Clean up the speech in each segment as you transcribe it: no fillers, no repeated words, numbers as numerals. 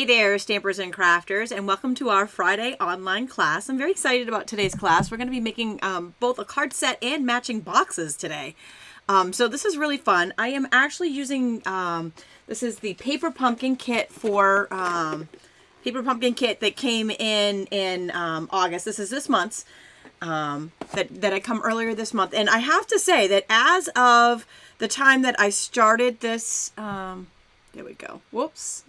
there, Stampers and Crafters, and welcome to our Friday online class. I'm very excited about today's class. We're going to be making both a card set and matching boxes today. So this is really fun. I am actually using, this is the Paper Pumpkin kit for, Paper Pumpkin kit that came in August. This is this month's, that I come earlier this month. And I have to say that as of the time that I started this, there we go. Whoops.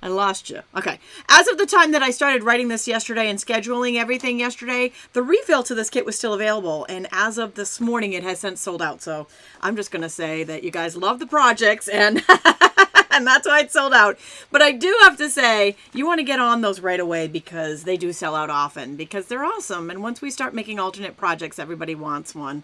I lost you. Okay. As of the time that I started writing this yesterday and scheduling everything yesterday, the refill to this kit was still available. And as of this morning, it has since sold out. So I'm just going to say that you guys love the projects and, and that's why it's sold out. But I do have to say, you want to get on those right away because they do sell out often because they're awesome. And once we start making alternate projects, everybody wants one.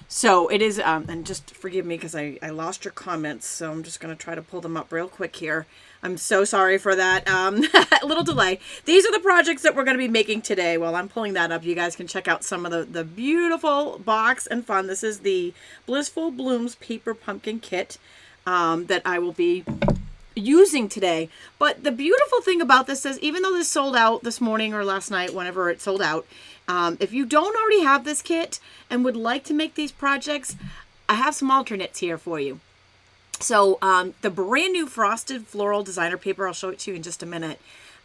So it is, and just forgive me because I lost your comments, so I'm just going to try to pull them up real quick here. I'm so sorry for that a little delay. These are the projects that we're going to be making today. While I'm pulling that up, you guys can check out some of the beautiful box and fun. This is the Blissful Blooms Paper Pumpkin Kit that I will be using today. But the beautiful thing about this is, even though this sold out this morning or last night, whenever it sold out, if you don't already have this kit and would like to make these projects, I have some alternates here for you. So the brand new Frosted Floral Designer Paper, I'll show it to you in just a minute,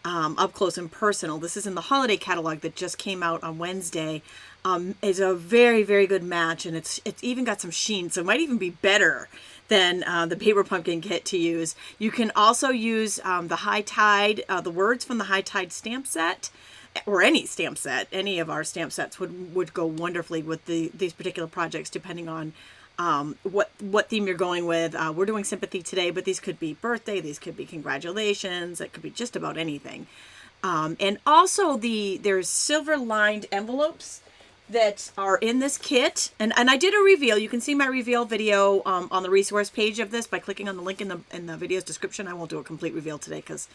up close and personal. This is in the holiday catalog that just came out on Wednesday. Is a very, very good match, and it's even got some sheen, so it might even be better than the Paper Pumpkin kit to use. You can also use the High Tide, the words from the High Tide stamp set, or any stamp set. Any of our stamp sets would go wonderfully with these particular projects, depending on what theme you're going with. We're doing sympathy today, but these could be birthday, these could be congratulations, it could be just about anything. And also there's silver lined envelopes that are in this kit, and I did a reveal. You can see my reveal video on the resource page of this by clicking on the link in the video's description. I won't do a complete reveal today because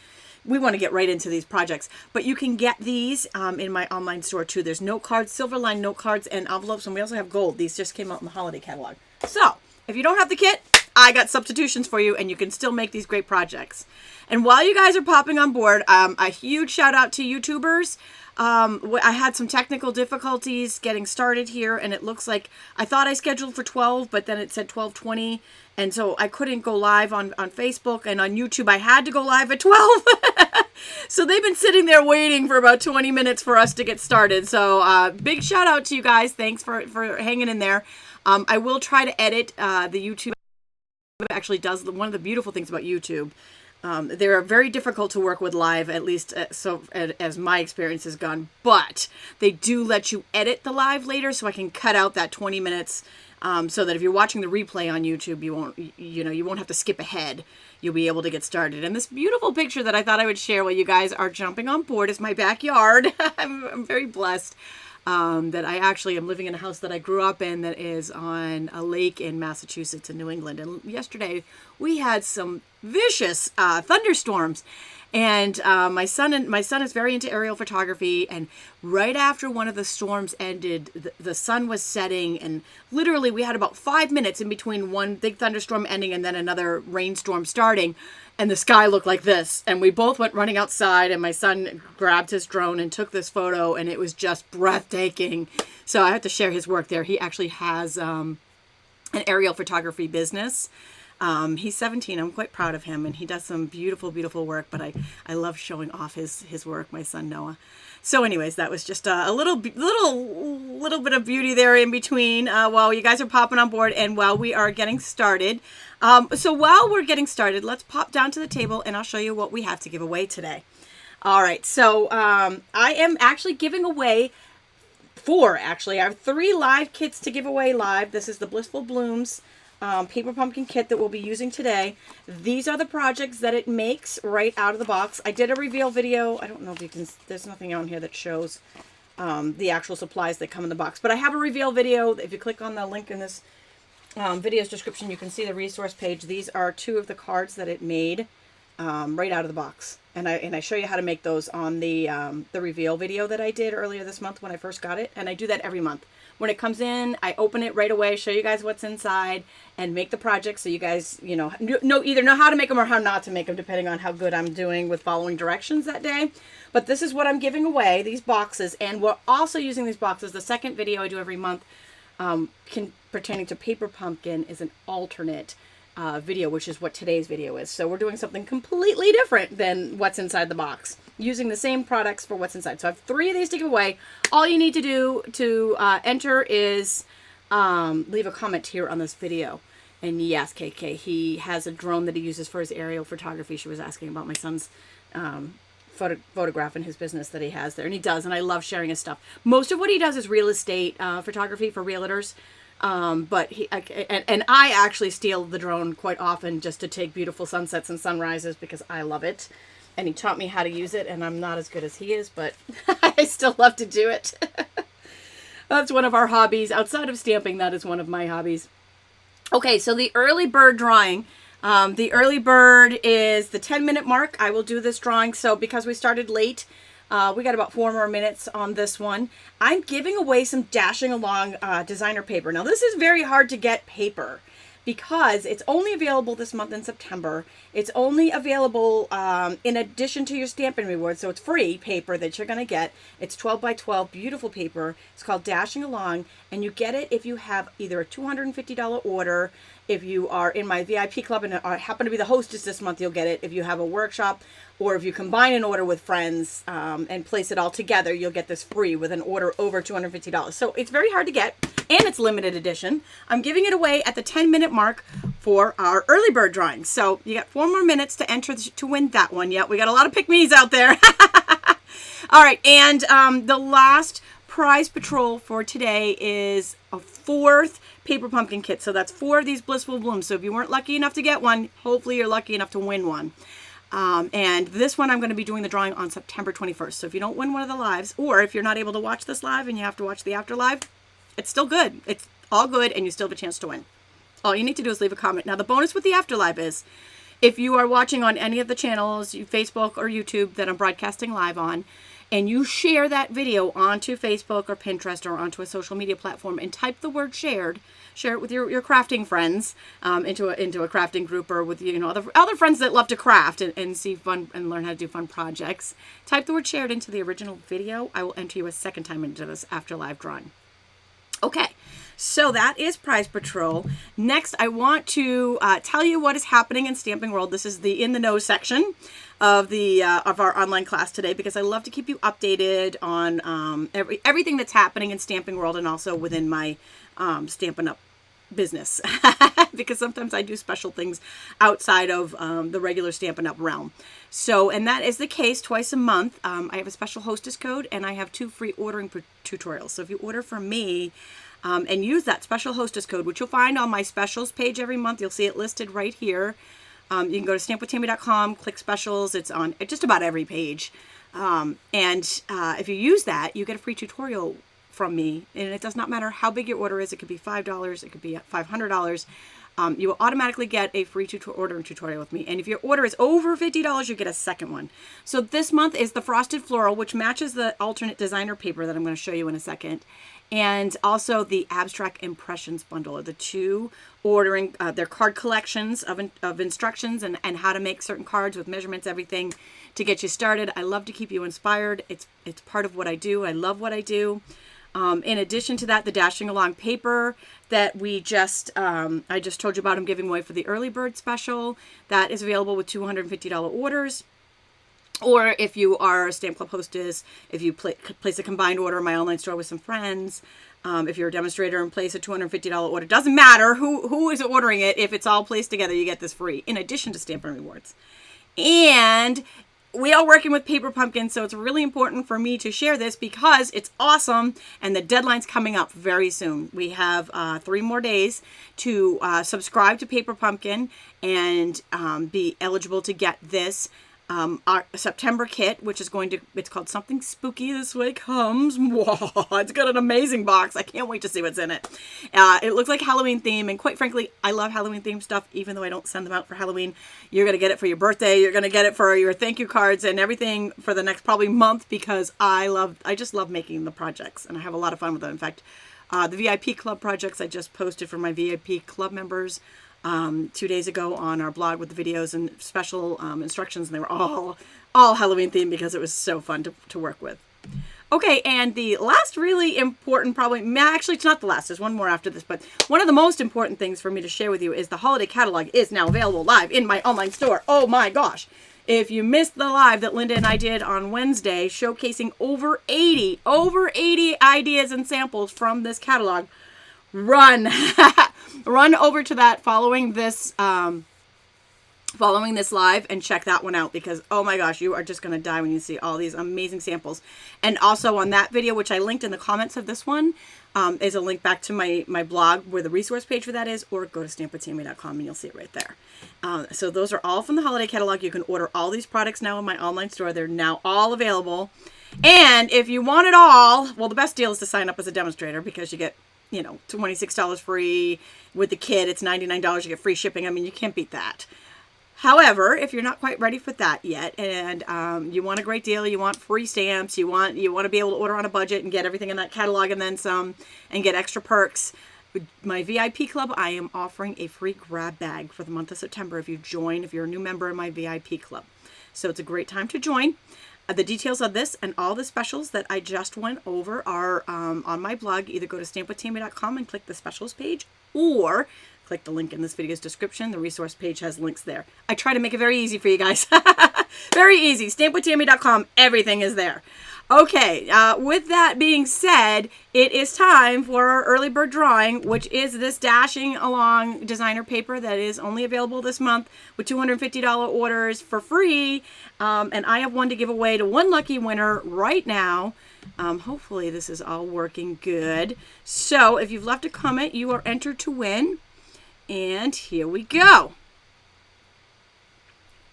we want to get right into these projects, but you can get these in my online store too. There's note cards, silver line note cards, and envelopes, and we also have gold. These just came out in the holiday catalog. So if you don't have the kit, I got substitutions for you, and you can still make these great projects. And while you guys are popping on board, a huge shout out to YouTubers. I had some technical difficulties getting started here, and it looks like I thought I scheduled for 12, but then it said 12:20, and so I couldn't go live on Facebook, and on YouTube I had to go live at 12. So they've been sitting there waiting for about 20 minutes for us to get started. So big shout out to you guys. Thanks for hanging in there. I will try to edit the YouTube. Actually does one of the beautiful things about YouTube. They're very difficult to work with live, at least as my experience has gone, but they do let you edit the live later, so I can cut out that 20 minutes so that if you're watching the replay on YouTube, you won't have to skip ahead. You'll be able to get started. And this beautiful picture that I thought I would share while you guys are jumping on board is my backyard. I'm very blessed that I actually am living in a house that I grew up in that is on a lake in Massachusetts in New England. And yesterday we had some vicious thunderstorms, and my son is very into aerial photography, and right after one of the storms ended, the sun was setting, and literally we had about 5 minutes in between one big thunderstorm ending and then another rainstorm starting, and the sky looked like this, and we both went running outside, and my son grabbed his drone and took this photo, and it was just breathtaking. So I have to share his work there. He actually has an aerial photography business. He's 17. I'm quite proud of him, and he does some beautiful, beautiful work, but I love showing off his work, my son Noah. So anyways, that was just a little bit of beauty there in between while you guys are popping on board and while we are getting started. So while we're getting started, let's pop down to the table and I'll show you what we have to give away today. All right, so I am actually giving away I have 3 live kits to give away live. This is the Blissful Blooms Paper Pumpkin kit that we'll be using today. These are the projects that it makes right out of the box. I did a reveal video. I don't know if you can, there's nothing on here that shows the actual supplies that come in the box, but I have a reveal video. If you click on the link in this video's description, you can see the resource page. These are 2 of the cards that it made. right out of the box. And I show you how to make those on the reveal video that I did earlier this month when I first got it. And I do that every month. When it comes in, I open it right away, show you guys what's inside, and make the project so you guys, you know either know how to make them or how not to make them, depending on how good I'm doing with following directions that day. But this is what I'm giving away, these boxes. And we're also using these boxes. The second video I do every month pertaining to Paper Pumpkin is an alternate video, which is what today's video is. So we're doing something completely different than what's inside the box, using the same products for what's inside. So I have 3 of these to give away. All you need to do to enter is leave a comment here on this video. And yes, KK, he has a drone that he uses for his aerial photography. She was asking about my son's photograph in his business that he has there, and he does, and I love sharing his stuff. Most of what he does is real estate photography for realtors. But I actually steal the drone quite often just to take beautiful sunsets and sunrises because I love it. And he taught me how to use it, and I'm not as good as he is, but I still love to do it. That's one of our hobbies. Outside of stamping, that is one of my hobbies. Okay, so the early bird drawing. The early bird is the 10-minute mark. I will do this drawing. So because we started late, we got about 4 more minutes on this one. I'm giving away some Dashing Along designer paper. Now, this is very hard to get paper because it's only available this month in September. It's only available in addition to your Stampin' rewards, so it's free paper that you're going to get. It's 12 by 12, beautiful paper. It's called Dashing Along, and you get it if you have either a $250 order. If you are in my VIP club and happen to be the hostess this month, you'll get it. If you have a workshop, or if you combine an order with friends and place it all together, you'll get this free with an order over $250. So it's very hard to get, and it's limited edition. I'm giving it away at the 10-minute mark for our early bird drawing. So you got 4 more minutes to enter to win that one. Yep, we got a lot of pick-me's out there. All right, and the last prize patrol for today is a 4th Paper Pumpkin kit. So that's 4 of these Blissful Blooms. So if you weren't lucky enough to get one, hopefully you're lucky enough to win one. And this one I'm going to be doing the drawing on September 21st. So if you don't win one of the lives, or if you're not able to watch this live and you have to watch the after live, it's still good. It's all good, and you still have a chance to win. All you need to do is leave a comment. Now, the bonus with the after live is if you are watching on any of the channels, Facebook or YouTube that I'm broadcasting live on, and you share that video onto Facebook or Pinterest or onto a social media platform and type the word shared, share it with your crafting friends into a crafting group, or with other friends that love to craft and see fun and learn how to do fun projects. Type the word shared into the original video. I will enter you a second time into this after live drawing. Okay, so that is Prize Patrol. Next, I want to tell you what is happening in Stamping World. This is the In the Know section of our online class today, because I love to keep you updated on everything that's happening in Stamping World, and also within my Stampin' Up! Business, because sometimes I do special things outside of the regular Stampin' Up! Realm. So, and that is the case twice a month. I have a special hostess code, and I have 2 free ordering tutorials. So if you order from me and use that special hostess code, which you'll find on my specials page every month, you'll see it listed right here. You can go to stampwithtami.com, click specials. It's on just about every page. And if you use that, you get a free tutorial from me, and it does not matter how big your order is. It could be $5, it could be $500. You will automatically get a free ordering tutorial with me. And if your order is over $50, you get a second one. So this month is the Frosted Floral, which matches the alternate designer paper that I'm going to show you in a second. And also the Abstract Impressions bundle are the 2 ordering their card collections of instructions and how to make certain cards with measurements, everything to get you started. I love to keep you inspired. It's part of what I do. I love what I do. In addition to that, the Dashing Along paper that I just told you about, I'm giving away for the early bird special. That is available with $250 orders. Or if you are a Stamp Club hostess, if you place a combined order in my online store with some friends, if you're a demonstrator and place a $250 order, doesn't matter who is ordering it. If it's all placed together, you get this free, in addition to Stampin' rewards. And we are working with Paper Pumpkin, so it's really important for me to share this because it's awesome, and the deadline's coming up very soon. We have 3 more days to subscribe to Paper Pumpkin and be eligible to get this our September kit, which is it's called Something Spooky This Way Comes. Whoa, it's got an amazing box. I can't wait to see what's in it. It looks like Halloween theme, and quite frankly, I love Halloween themed stuff, even though I don't send them out for Halloween. You're going to get it for your birthday. You're going to get it for your thank you cards and everything for the next probably month, because I just love making the projects, and I have a lot of fun with them. In fact, the VIP club projects I just posted for my VIP club members 2 days ago on our blog with the videos and special instructions, and they were all Halloween themed because it was so fun to work with. Okay, and the last really important, actually it's not the last, there's one more after this, but one of the most important things for me to share with you is the holiday catalog is now available live in my online store. Oh my gosh. If you missed the live that Linda and I did on Wednesday showcasing over 80 ideas and samples from this catalog, run over to that following this live and check that one out, because oh my gosh, you are just going to die when you see all these amazing samples. And also on that video, which I linked in the comments of this one, is a link back to my blog where the resource page for that is, or go to stampwithtami.com and you'll see it right there. So those are all from the holiday catalog. You can order all these products now in my online store. They're now all available. And if you want it all, well, the best deal is to sign up as a demonstrator, because you get, $26 free. With the kit, it's $99. You get free shipping. I mean, you can't beat that. However, if you're not quite ready for that yet, and you want a great deal, you want free stamps, you want to be able to order on a budget and get everything in that catalog and then some, and get extra perks, with my VIP club, I am offering a free grab bag for the month of September if you're a new member in my VIP club. So it's a great time to join. The details of this and all the specials that I just went over are on my blog. Either go to stampwithtami.com and click the specials page, or click the link in this video's description. The resource page has links there. I try to make it very easy for you guys. Very easy. stampwithtami.com. Everything is there. Okay, with that being said, it is time for our early bird drawing, which is this Dashing Along designer paper that is only available this month with $250 orders for free. And I have one to give away to one lucky winner right now. Hopefully this is all working good. So if you've left a comment, you are entered to win. And here we go.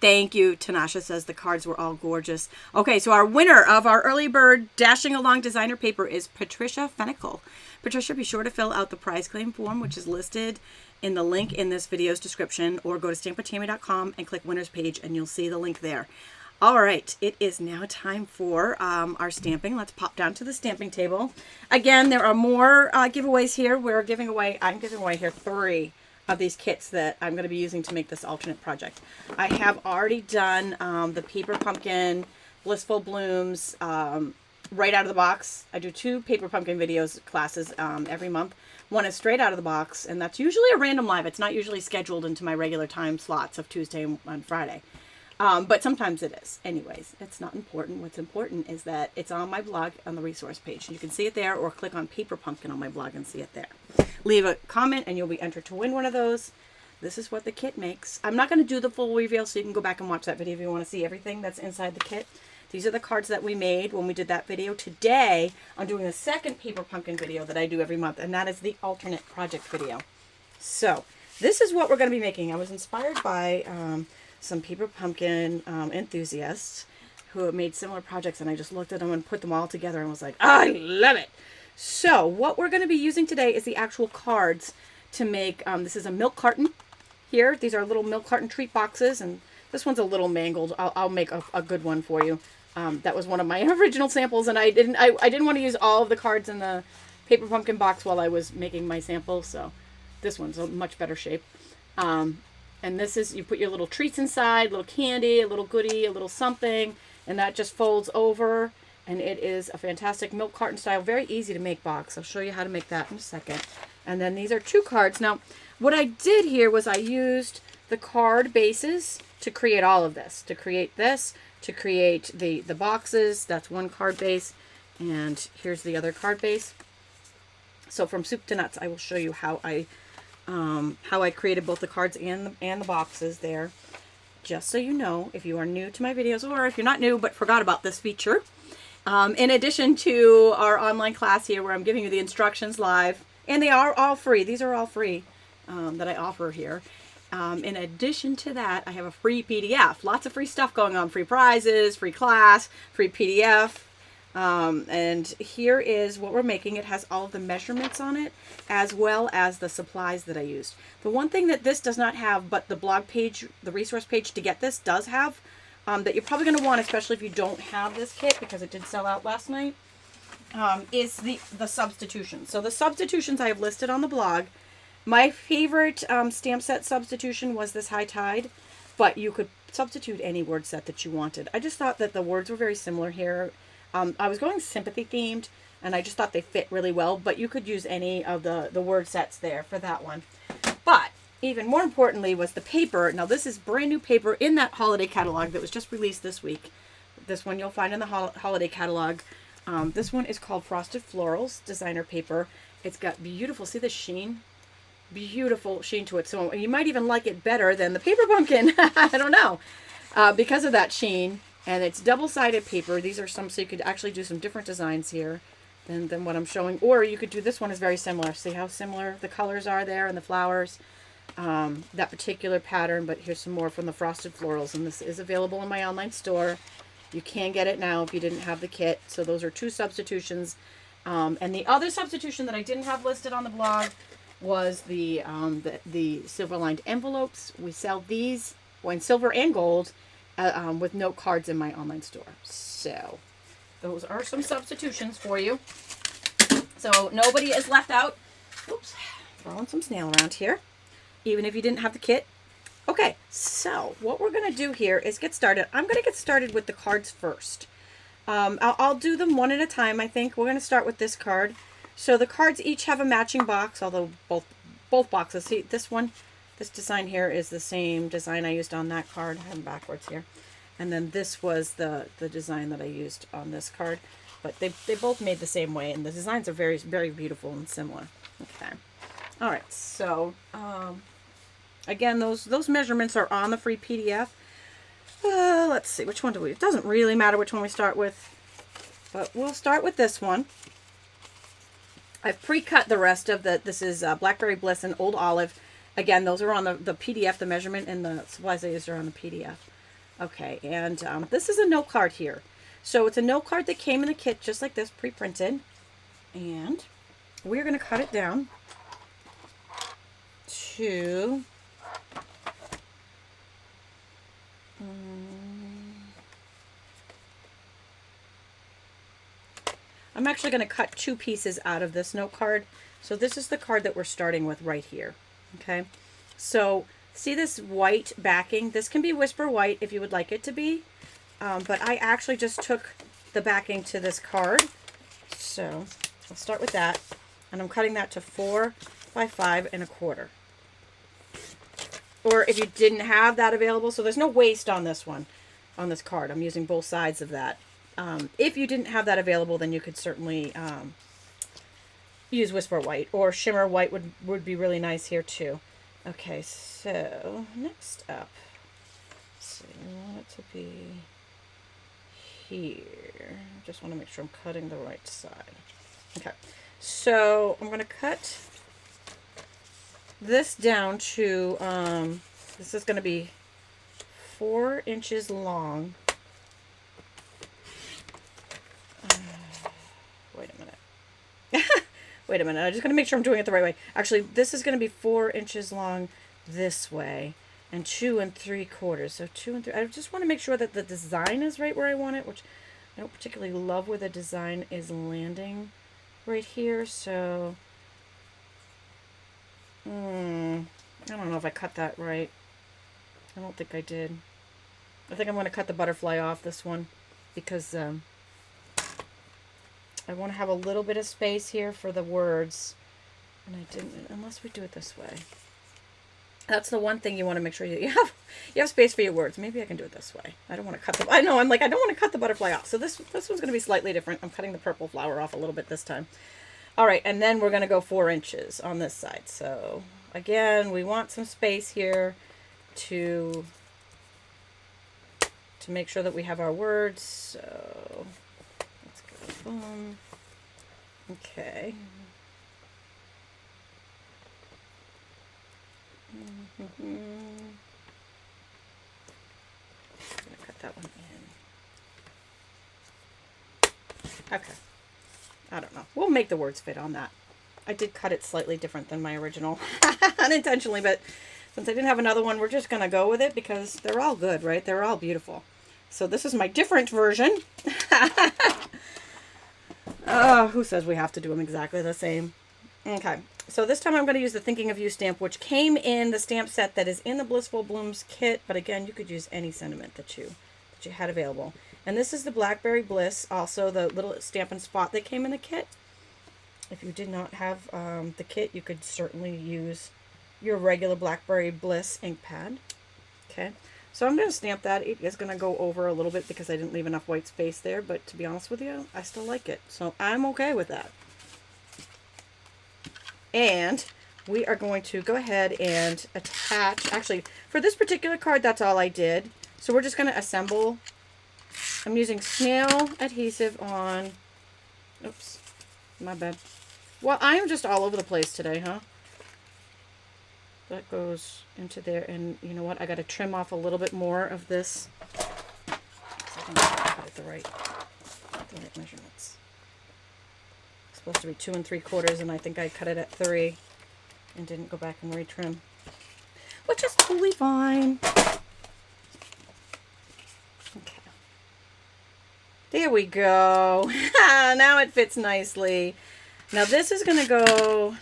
Thank you. Tanasha says the cards were all gorgeous. Okay, so our winner of our early bird Dashing Along designer paper is Patricia Fennicle. Patricia, be sure to fill out the prize claim form, which is listed in the link in this video's description, or go to stampwithtami.com and click winners page and you'll see the link there. All right, it is now time for our stamping. Let's pop down to the stamping table. Again, there are more giveaways here. I'm giving away here 3 of these kits that I'm going to be using to make this alternate project. I have already done the Paper Pumpkin, Blissful Blooms, right out of the box. I do 2 Paper Pumpkin videos classes every month. One is straight out of the box, and that's usually a random live. It's not usually scheduled into my regular time slots of Tuesday and Friday. But sometimes it is. Anyways, it's not important. What's important is that it's on my blog on the resource page. You can see it there, or click on Paper Pumpkin on my blog and see it there. Leave a comment and you'll be entered to win one of those. This is what the kit makes. I'm not going to do the full reveal, so you can go back and watch that video if you want to see everything that's inside the kit. These are the cards that we made when we did that video. Today, I'm doing the second Paper Pumpkin video that I do every month, and that is the alternate project video. So, this is what we're going to be making. I was inspired by some Paper Pumpkin enthusiasts who have made similar projects, and I just looked at them and put them all together and was like, I love it. So what we're going to be using today is the actual cards to make, this is a milk carton here. These are little milk carton treat boxes, and this one's a little mangled. I'll make a good one for you. That was one of my original samples, and I didn't want to use all of the cards in the Paper Pumpkin box while I was making my sample, so this one's a much better shape. And this is, you put your little treats inside, little candy, a little goodie, a little something, and that just folds over. And it is a fantastic milk carton style, very easy to make box. I'll show you how to make that in a second. And then these are 2 cards. Now, what I did here was I used the card bases to create all of this. To create this, to create the boxes. That's one card base. And here's the other card base. So from soup to nuts, I will show you how I created both the cards and the boxes there. Just so you know, if you are new to my videos, or if you're not new but forgot about this feature, in addition to our online class here where I'm giving you the instructions live, and they are all free. These are all free that I offer here. In addition to that, I have a free PDF. Lots of free stuff going on. Free prizes, free class, free PDF. And here is what we're making. It has all of the measurements on it, as well as the supplies that I used. The one thing that this does not have, but the blog page, the resource page to get this does have, that you're probably going to want, especially if you don't have this kit, because it did sell out last night, is the substitutions. So the substitutions I have listed on the blog. My favorite stamp set substitution was this High Tide, but you could substitute any word set that you wanted. I just thought that the words were very similar here. I was going sympathy themed, and I just thought they fit really well, but you could use any of the word sets there for that one. But even more importantly was the paper. Now this is brand new paper in that holiday catalog that was just released this week. This one you'll find in the holiday catalog. This one is called Frosted Florals designer paper. It's got beautiful, see the sheen? Beautiful sheen to it. So you might even like it better than the paper pumpkin. I don't know. Because of that sheen. And it's double-sided paper. These are some, so you could actually do some different designs here than what I'm showing. Or you could do, this one is very similar. See how similar the colors are there and the flowers? That particular pattern, but here's some more from the Frosted Florals. And this is available in my online store. You can get it now if you didn't have the kit. So those are two substitutions. And the other substitution that I didn't have listed on the blog was the silver-lined envelopes. We sell these in silver and gold with note cards in my online store. So those are some substitutions for you. So nobody is left out. Oops, throwing some snail around here, even if you didn't have the kit. Okay, so what we're going to do here is get started. I'm going to get started with the cards first. I'll do them one at a time, I think. We're going to start with this card. So the cards each have a matching box, although both boxes. See, this one, this design here is the same design I used on that card. I have them backwards here. And then this was the design that I used on this card. But they both made the same way, and the designs are very, very beautiful and similar. Okay. All right, so again, those measurements are on the free PDF. Let's see, which one do we... It doesn't really matter which one we start with, but we'll start with this one. I've pre-cut the rest of the... This is Blackberry Bliss and Old Olive. Again, those are on the PDF, the measurement, and the supplies I used are on the PDF. Okay, and this is a note card here. So it's a note card that came in the kit just like this, pre-printed. And we're going to cut it down to... I'm actually going to cut two pieces out of this note card. So this is the card that we're starting with right here. Okay, so see this white backing? This can be Whisper White if you would like it to be. But I actually just took the backing to this card. So I'll start with that. And I'm cutting that to 4 by 5 1/4. Or if you didn't have that available, so there's no waste on this one, on this card. I'm using both sides of that. If you didn't have that available, then you could certainly use Whisper White, or Shimmer White would be really nice here too. Okay, so next up, so I want it to be here. Just want to make sure I'm cutting the right side. Okay, so I'm going to cut this down to, this is going to be 4 inches long. Wait a minute. Wait a minute. I'm just going to make sure I'm doing it the right way. Actually, this is going to be 4 inches long this way and 2 3/4. So 2 3. I just want to make sure that the design is right where I want it, which I don't particularly love where the design is landing right here. So I don't know if I cut that right. I don't think I did. I think I'm going to cut the butterfly off this one because I want to have a little bit of space here for the words. And I didn't, unless we do it this way. That's the one thing you want to make sure you have space for your words. Maybe I can do it this way. I don't want to cut the, I know, I'm like, I don't want to cut the butterfly off. So this one's going to be slightly different. I'm cutting the purple flower off a little bit this time. All right, and then we're going to go 4 inches on this side. So again, we want some space here to make sure that we have our words. So let's go boom. Okay. gonna cut that one in. Okay. I don't know. We'll make the words fit on that. I did cut it slightly different than my original. Unintentionally, but since I didn't have another one, we're just going to go with it because they're all good, right? They're all beautiful. So this is my different version. Who says we have to do them exactly the same? Okay. So this time I'm going to use the Thinking of You stamp, which came in the stamp set that is in the Blissful Blooms kit. But again, you could use any sentiment that you had available. And this is the Blackberry Bliss, also the little Stampin' Spot that came in the kit. If you did not have the kit, you could certainly use your regular Blackberry Bliss ink pad. Okay, so I'm going to stamp that. It is going to go over a little bit because I didn't leave enough white space there, but to be honest with you, I still like it. So I'm okay with that. And we are going to go ahead and attach, actually, for this particular card, that's all I did. So we're just going to assemble. I'm using snail adhesive on, oops, my bad. Well, I am just all over the place today, huh? That goes into there, and you know what? I got to trim off a little bit more of this. I think I cut it the right measurements. It's supposed to be 2 3/4, and I think I cut it at 3 and didn't go back and retrim, which is totally fine. Okay. There we go. Now it fits nicely. Now this is going to go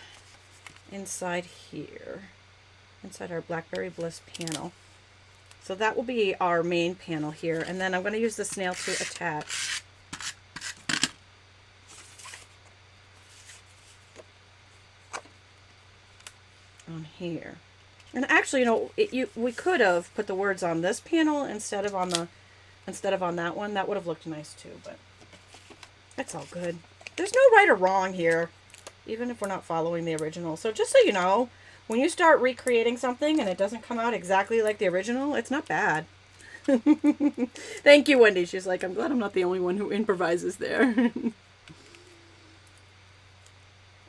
inside here, inside our Blackberry Bliss panel. So that will be our main panel here. And then I'm going to use the snail to attach. On here. And actually, you know, we could have put the words on this panel instead of on that one. That would have looked nice too, but it's all good. There's no right or wrong here, even if we're not following the original. So just so you know, when you start recreating something and it doesn't come out exactly like the original, it's not bad. Thank you, Wendy. She's like, I'm glad I'm not the only one who improvises there.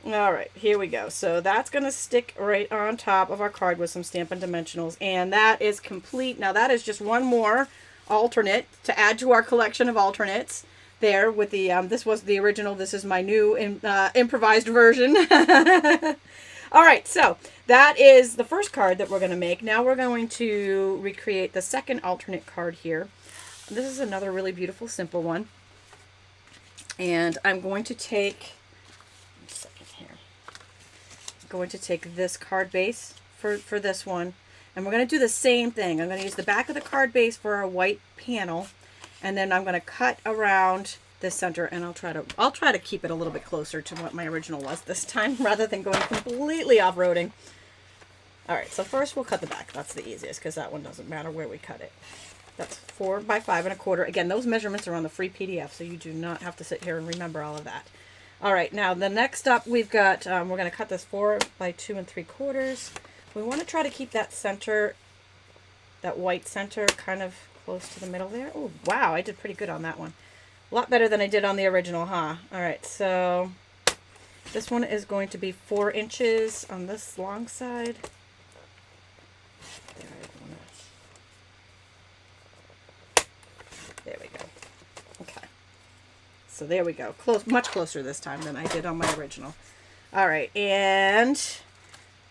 All right, here we go. So that's going to stick right on top of our card with some Stampin' Dimensionals, and that is complete. Now that is just one more alternate to add to our collection of alternates. There with the this was the original, this is my new improvised version. All right, so that is the first card that we're going to make. Now we're going to recreate the second alternate card here. This is another really beautiful simple one, and I'm going to take this card base for this one, and we're going to do the same thing. I'm going to use the back of the card base for our white panel. And then I'm going to cut around the center, and I'll try to keep it a little bit closer to what my original was this time, rather than going completely off-roading. All right, so first we'll cut the back. That's the easiest because that one doesn't matter where we cut it. That's 4 by 5 1/4. Again, those measurements are on the free PDF, so you do not have to sit here and remember all of that. All right, now the next up we've got, we're going to cut this 4 by 2 3/4. We want to try to keep that center, that white center, kind of close to the middle there. Oh, wow, I did pretty good on that one. A lot better than I did on the original, huh? All right, so this one is going to be 4 inches on this long side. There we go. Okay. So there we go. Close, much closer this time than I did on my original. All right, and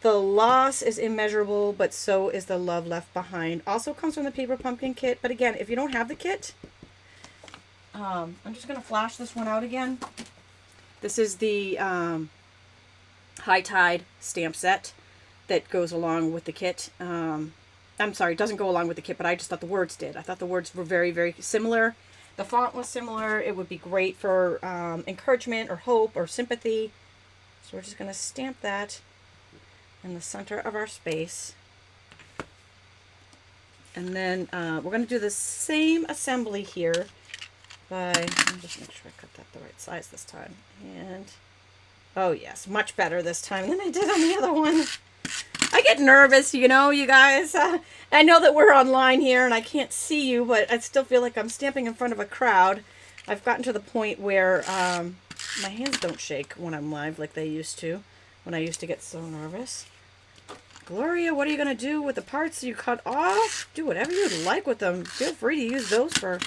the loss is immeasurable, but so is the love left behind. Also comes from the Paper Pumpkin kit. But again, if you don't have the kit, I'm just going to flash this one out again. This is the High Tide stamp set that goes along with the kit. I'm sorry, it doesn't go along with the kit, but I just thought the words did. I thought the words were very, very similar. The font was similar. It would be great for encouragement or hope or sympathy. So we're just going to stamp that in the center of our space. And then we're going to do the same assembly here by, let me just make sure I cut that the right size this time. And, oh yes, much better this time than I did on the other one. I get nervous, you know, you guys. I know that we're online here and I can't see you, but I still feel like I'm stamping in front of a crowd. I've gotten to the point where my hands don't shake when I'm live like they used to, when I used to get so nervous. Gloria, what are you going to do with the parts you cut off? Do whatever you'd like with them. Feel free to use those for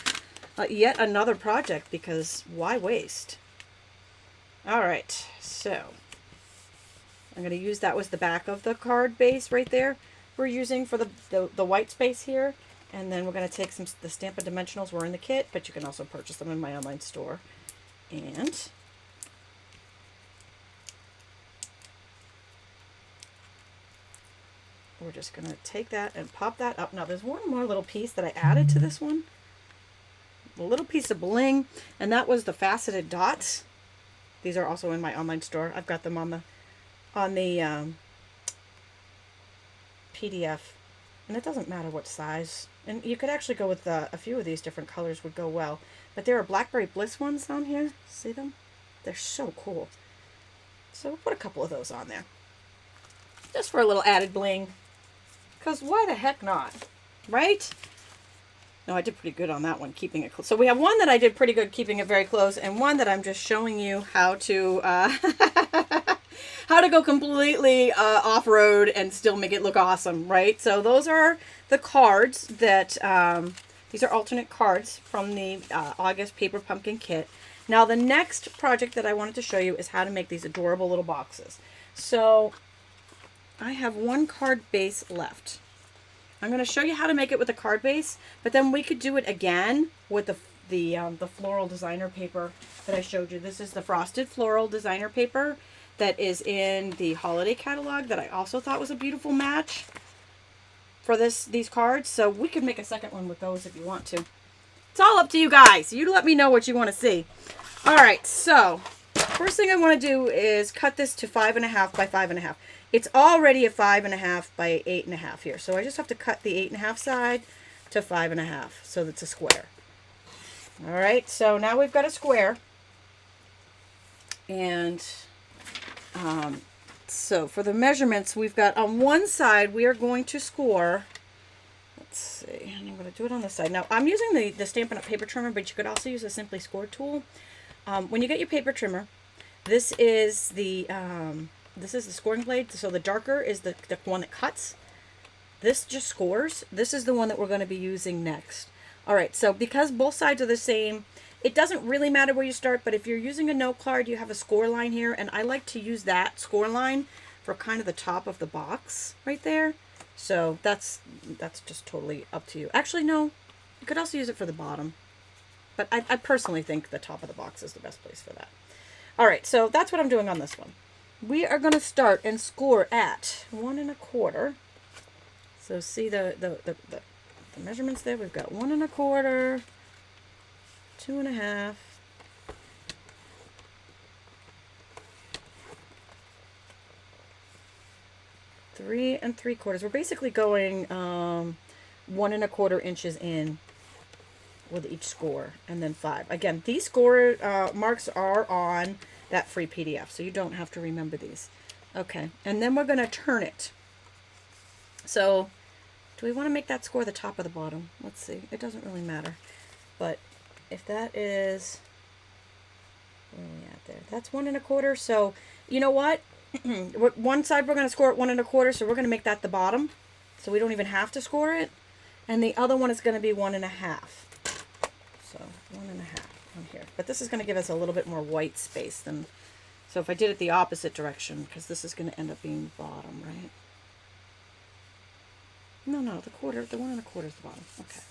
yet another project, because why waste? All right, so I'm going to use that was the back of the card base right there we're using for the white space here. And then we're going to take the Stampin' Dimensionals. We're in the kit, but you can also purchase them in my online store. And we're just going to take that and pop that up. Now there's one more little piece that I added to this one. A little piece of bling, and that was the faceted dots. These are also in my online store. I've got them on the PDF, and it doesn't matter what size. And you could actually go with a few of these different colors would go well. But there are Blackberry Bliss ones on here. See them? They're so cool. So we'll put a couple of those on there. Just for a little added bling. Because why the heck not? Right? No, I did pretty good on that one, keeping it close. So we have one that I did pretty good keeping it very close, and one that I'm just showing you how to how to go completely off-road and still make it look awesome, right? So those are the cards that, these are alternate cards from the August Paper Pumpkin Kit. Now the next project that I wanted to show you is how to make these adorable little boxes. So I have one card base left. I'm going to show you how to make it with a card base, but then we could do it again with the floral designer paper that I showed you. This is the frosted floral designer paper that is in the holiday catalog that I also thought was a beautiful match for these cards. So we could make a second one with those if you want to. It's all up to you guys. You let me know what you want to see. All right, so first thing I want to do is cut this to 5.5 by 5.5. It's already a 5.5 by 8.5 here. So I just have to cut the 8.5 side to 5.5 so that's a square. All right, so now we've got a square. And so for the measurements, we've got on one side, we are going to score, let's see, and I'm going to do it on this side. Now, I'm using the Stampin' Up! Paper trimmer, but you could also use a Simply Score tool. When you get your paper trimmer, this is the scoring blade. So the darker is the one that cuts. This just scores. This is the one that we're going to be using next. All right, so because both sides are the same, it doesn't really matter where you start, but if you're using a note card, you have a score line here, and I like to use that score line for kind of the top of the box right there. So that's just totally up to you. Actually, no, you could also use it for the bottom, but I personally think the top of the box is the best place for that. All right, so that's what I'm doing on this one. We are going to start and score at 1 1/4. So see the measurements there. We've got 1 1/4, 2 1/2, 3 3/4. We're basically going 1 1/4 inches in with each score, and then 5. Again, these score marks are on that free PDF, so you don't have to remember these. Okay, and then we're going to turn it. So do we want to make that score the top or the bottom? Let's see. It doesn't really matter. But if that is, where are we at there? That's 1 1/4. So you know what? One side we're going to score at 1 1/4, so we're going to make that the bottom. So we don't even have to score it. And the other one is going to be 1 1/2. So 1 1/2 on here. But this is going to give us a little bit more white space than, so if I did it the opposite direction, because this is going to end up being bottom, right? No, the 1 1/4 is the bottom. Okay.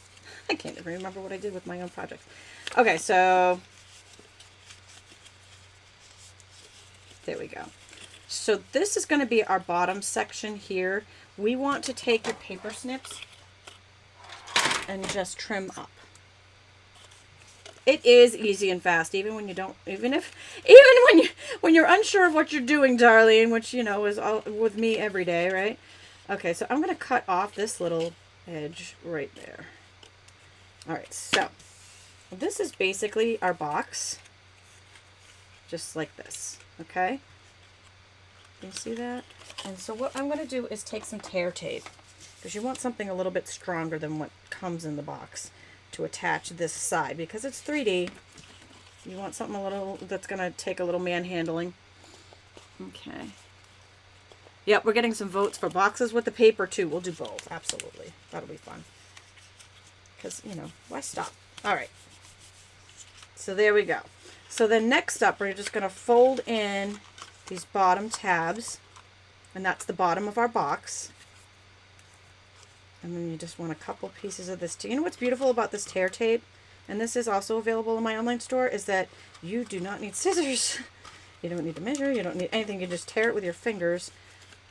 I can't even remember what I did with my own projects. Okay, so there we go. So this is going to be our bottom section here. We want to take your paper snips and just trim up. It is easy and fast, even when you don't, even when you're unsure of what you're doing, Darlene, which you know is all with me every day, right? Okay, so I'm going to cut off this little edge right there. All right, so this is basically our box, just like this, okay? Can you see that? And so what I'm going to do is take some tear tape, because you want something a little bit stronger than what comes in the box to attach this side, because it's 3D. You want something a little that's going to take a little manhandling. Okay. Yep, we're getting some votes for boxes with the paper too. We'll do both. Absolutely. That'll be fun. Because, you know, why stop? All right. So there we go. So then next up, we're just going to fold in these bottom tabs. And that's the bottom of our box. And then you just want a couple pieces of this. You know what's beautiful about this tear tape? And this is also available in my online store, is that you do not need scissors. You don't need to measure. You don't need anything. You just tear it with your fingers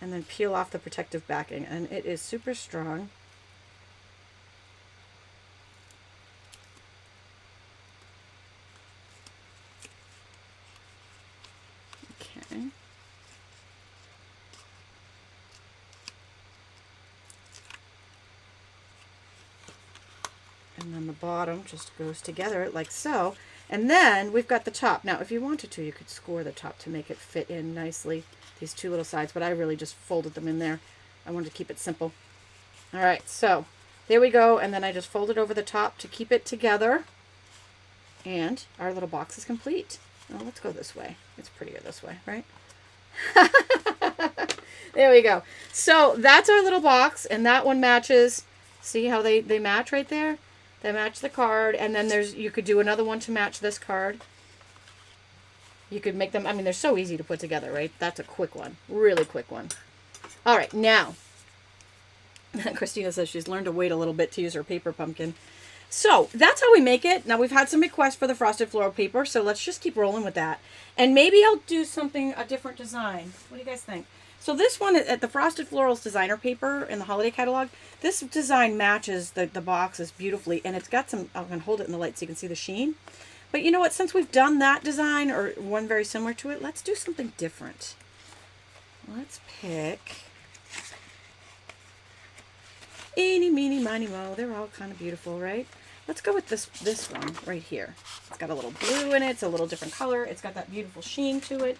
and then peel off the protective backing. And it is super strong. Okay. And then the bottom just goes together like so. And then we've got the top. Now, if you wanted to, you could score the top to make it fit in nicely, these two little sides, but I really just folded them in there. I wanted to keep it simple. All right, so there we go. And then I just folded over the top to keep it together. And our little box is complete. Oh, let's go this way. It's prettier this way, right? There we go. So that's our little box, and that one matches. See how they match right there? They match the card, and then you could do another one to match this card. You could make them, I mean, they're so easy to put together, right? That's a quick one. Really quick one. All right, now, Christina says she's learned to wait a little bit to use her paper pumpkin. So that's how we make it. Now, we've had some requests for the frosted floral paper, so let's just keep rolling with that. And maybe I'll do a different design. What do you guys think? So this one, at the Frosted Florals designer paper in the holiday catalog, this design matches the boxes beautifully. And it's got some, I'm going to hold it in the light so you can see the sheen. But you know what? Since we've done that design, or one very similar to it, let's do something different. Let's pick eeny, meeny, miny, mo. They're all kind of beautiful, right? Let's go with this one right here. It's got a little blue in it. It's a little different color. It's got that beautiful sheen to it.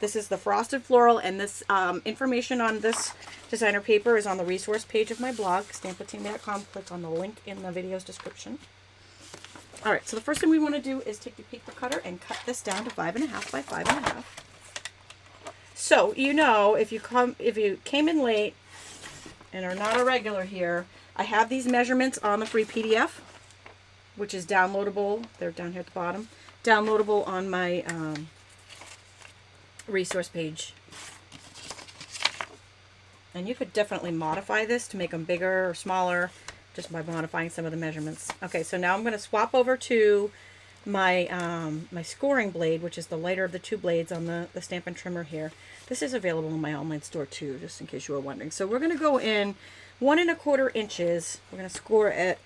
This is the Frosted Floral, and this information on this designer paper is on the resource page of my blog, stampwithtami.com. Click on the link in the video's description. All right, so the first thing we want to do is take the paper cutter and cut this down to 5.5 by 5.5. So, you know, if you came in late and are not a regular here, I have these measurements on the free PDF, which is downloadable. They're down here at the bottom. Downloadable on my resource page. And you could definitely modify this to make them bigger or smaller just by modifying some of the measurements. Okay, so now I'm going to swap over to my my scoring blade, which is the lighter of the two blades on the Stampin' trimmer here. This is available in my online store too, just in case you were wondering. So we're going to go in 1 1/4 inches. We're going to score it,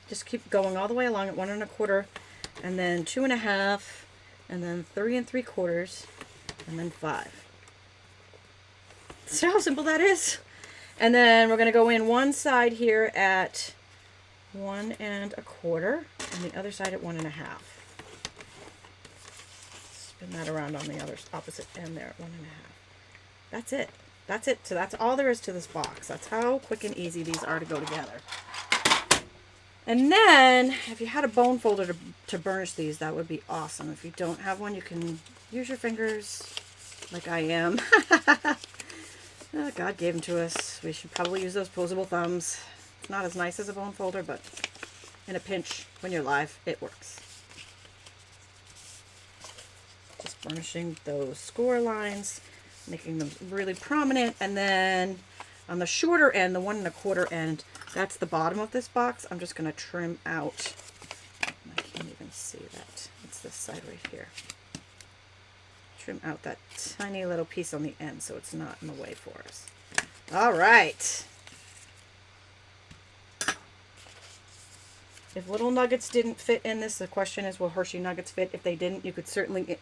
just keep going all the way along at 1 1/4, and then 2.5, and then 3 3/4, and then 5. See how simple that is? And then we're going to go in one side here at 1 1/4, and the other side at 1 1/2. Spin that around on the other opposite end there at 1 1/2. That's it. That's it. So that's all there is to this box. That's how quick and easy these are to go together. And then, if you had a bone folder to burnish these, that would be awesome. If you don't have one, you can use your fingers like I am. God gave them to us. We should probably use those posable thumbs. It's not as nice as a bone folder, but in a pinch, when you're live, it works. Just burnishing those score lines, making them really prominent. And then on the shorter end, the 1 1/4 end, that's the bottom of this box. I'm just going to trim out. I can't even see that. It's this side right here. Trim out that tiny little piece on the end so it's not in the way for us. All right. If little nuggets didn't fit in this, the question is, will Hershey nuggets fit? If they didn't, you could certainly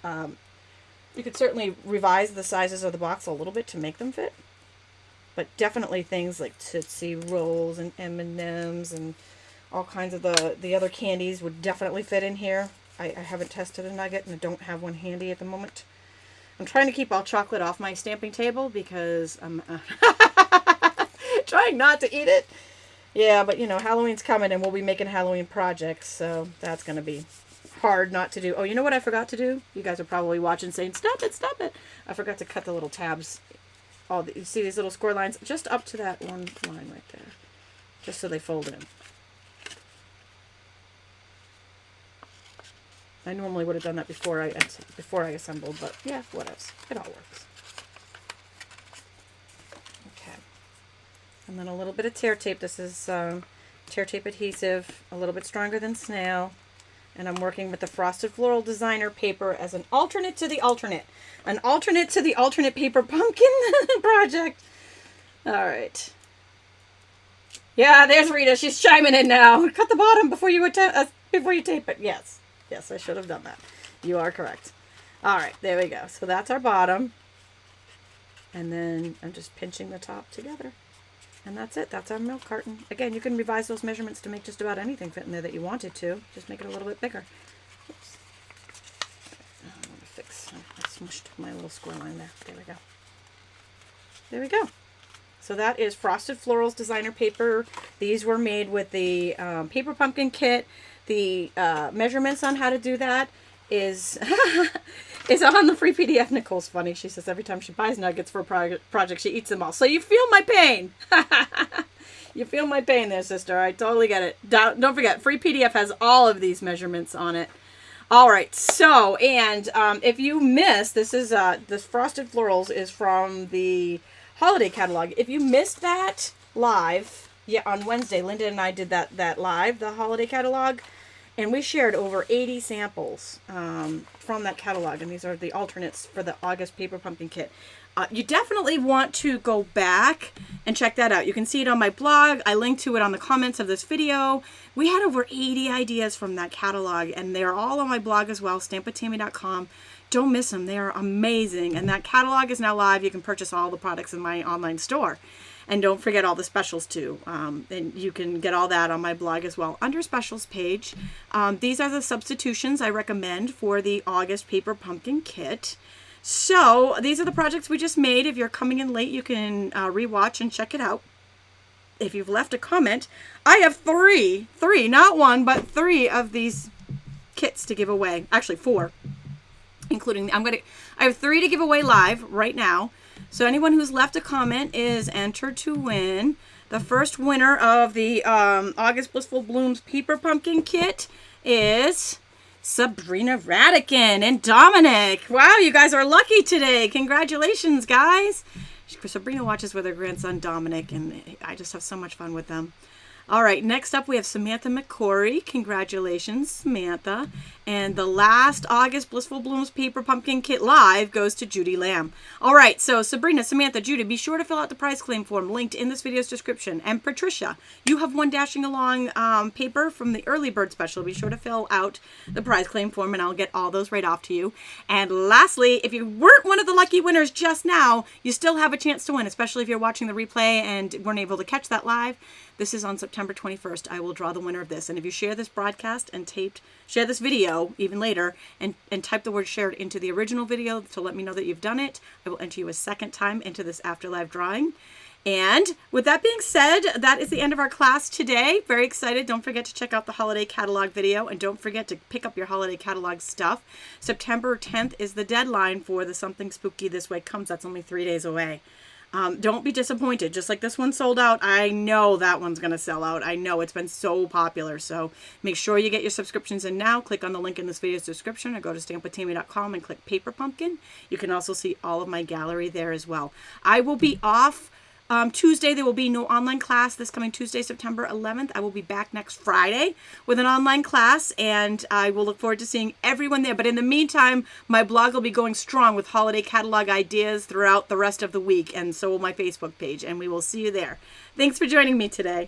revise the sizes of the box a little bit to make them fit. But definitely things like Tootsie Rolls and M&Ms and all kinds of the other candies would definitely fit in here. I haven't tested a nugget and I don't have one handy at the moment. I'm trying to keep all chocolate off my stamping table because I'm trying not to eat it. Yeah, but you know, Halloween's coming and we'll be making Halloween projects, so that's going to be hard not to do. Oh, you know what I forgot to do? You guys are probably watching saying, stop it, stop it. I forgot to cut the little tabs all the, you see these little score lines? Just up to that one line right there. Just so they fold in. I normally would have done that before I assembled, but yeah, what else? It all works. Okay. And then a little bit of tear tape. This is tear tape adhesive, a little bit stronger than snail. And I'm working with the Frosted Floral Designer paper as an alternate to the alternate. An alternate to the alternate paper pumpkin project. All right. Yeah, there's Rita. She's chiming in now. Cut the bottom before you tape it. Yes. Yes, I should have done that. You are correct. All right, there we go. So that's our bottom. And then I'm just pinching the top together. And that's it. That's our milk carton. Again, you can revise those measurements to make just about anything fit in there that you wanted to. Just make it a little bit bigger. Oops. I'm going to fix. I smushed my little score line there. There we go. There we go. So that is Frosted Florals Designer paper. These were made with the paper pumpkin kit. The measurements on how to do that is is on the free PDF. Nicole's funny. She says every time she buys nuggets for a project, she eats them all. So you feel my pain. You feel my pain there, sister. I totally get it. Don't forget, free PDF has all of these measurements on it. All right. So, and if you missed, this Frosted Florals is from the holiday catalog. If you missed that live, yeah, on Wednesday, Linda and I did that live, the holiday catalog, and we shared over 80 samples from that catalog, and these are the alternates for the August paper pumpkin kit. You definitely want to go back and check that out. You can see it on my blog. I linked to it on the comments of this video. We had over 80 ideas from that catalog, and they're all on my blog as well, stampwithtami.com. Don't miss them. They are amazing, and that catalog is now live. You can purchase all the products in my online store. And don't forget all the specials too. And you can get all that on my blog as well under specials page. These are the substitutions I recommend for the August paper pumpkin kit. So these are the projects we just made. If you're coming in late, you can rewatch and check it out. If you've left a comment, I have three, not one, but 3 of these kits to give away. Actually 4, including, I have 3 to give away live right now. So anyone who's left a comment is entered to win. The first winner of the August Blissful Blooms Paper Pumpkin Kit is Sabrina Radican and Dominic. Wow, you guys are lucky today. Congratulations, guys. Sabrina watches with her grandson, Dominic, and I just have so much fun with them. All right, next up we have Samantha McCory. Congratulations, Samantha. And the last August Blissful Blooms Paper Pumpkin Kit Live goes to Judy Lamb. All right, so Sabrina, Samantha, Judy, be sure to fill out the prize claim form linked in this video's description. And Patricia, you have one dashing along paper from the early bird special. Be sure to fill out the prize claim form and I'll get all those right off to you. And lastly, if you weren't one of the lucky winners just now, you still have a chance to win, especially if you're watching the replay and weren't able to catch that live. This is on September 21st. I will draw the winner of this. And if you share this broadcast and share this video even later and type the word shared into the original video to let me know that you've done it, I will enter you a second time into this after live drawing. And with that being said, that is the end of our class today. Very excited. Don't forget to check out the holiday catalog video and don't forget to pick up your holiday catalog stuff. September 10th is the deadline for the Something Spooky This Way Comes. That's only 3 days away. Don't be disappointed. Just like this one sold out, I know that one's going to sell out. I know it's been so popular. So make sure you get your subscriptions in now. Click on the link in this video's description or go to stampwithtami.com and click Paper Pumpkin. You can also see all of my gallery there as well. I will be off Tuesday. There will be no online class this coming Tuesday, September 11th. I will be back next Friday with an online class, and I will look forward to seeing everyone there. But in the meantime, my blog will be going strong with holiday catalog ideas throughout the rest of the week, and so will my Facebook page, and we will see you there. Thanks for joining me today.